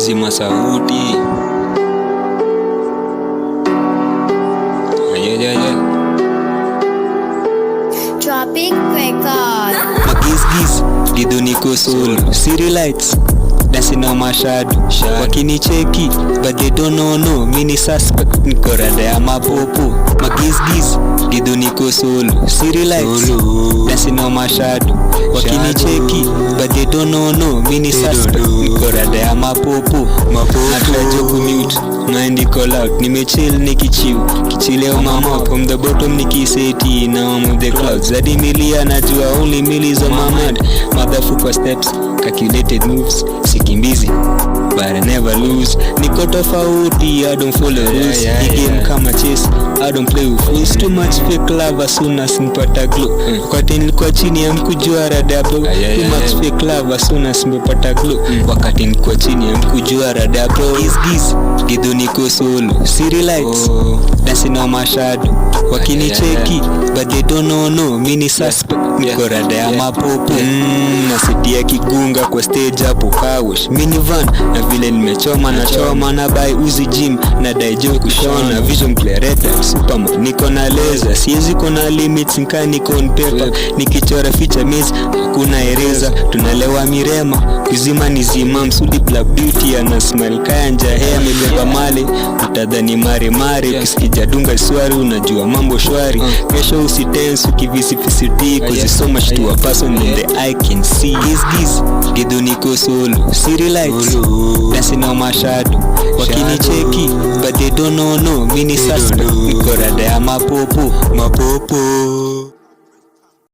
zima sauti. Tropic Record. Magizgiz, gido niko solo. City lights, dancing on my shadow. Wakinicheki, but they don't know. Mini suspect, niko rada ya mapopo. Magizgiz, gido niko solo. City lights, dancing on my shadow. Wakinicheki, but they don't know. Mini suspect, niko rada ya mapopo. Natrajo kumute, mind call out. Nimechill nikichill, kichileo mama. From the bottom nikiseti, now I'm on the clouds. Zadi milia najua only millis on my mind. Motherfucker steps, calculated moves. Sikimbizi, but I never lose. Niko tofauti, I don't follow rules. The game kama chess, I don't play with fools. Too much fake love as soon as nipata glow. Wakati nilikuwa chini ya mkujua rada bro. Too much fake love as soon as nipata glow. Wakati nilikuwa chini ya mkujua rada bro. Giz, gido niko solo. City lights, dancing on my shadow. Wakinicheki, but they don't know. Mini suspect, niko rada ya mapopo. Nasitia kigunga kwa stage hapo kawash minivan. Na vile nimechoma na choma na buy uzi gym. Na daijo kushona vision clear red superman. Niko na laser, siezi kona limits nka niko on paper. Nikichora feature maze, hakuna ereza. Tunalewa mirema, kuzima ni zima. Msudi black beauty ana smile kaya njahea mebeba male. Utadhani mare mare, kisikijadunga swari unajua mambo shwari. Kesho usitense ukivisifisiti, cause so much to a person in the eye can see. Giz, gido niko solo. City lights, dancing on my shadow. Wakinicheki, but they don't know. Mini suspect, niko rada ya mapopo.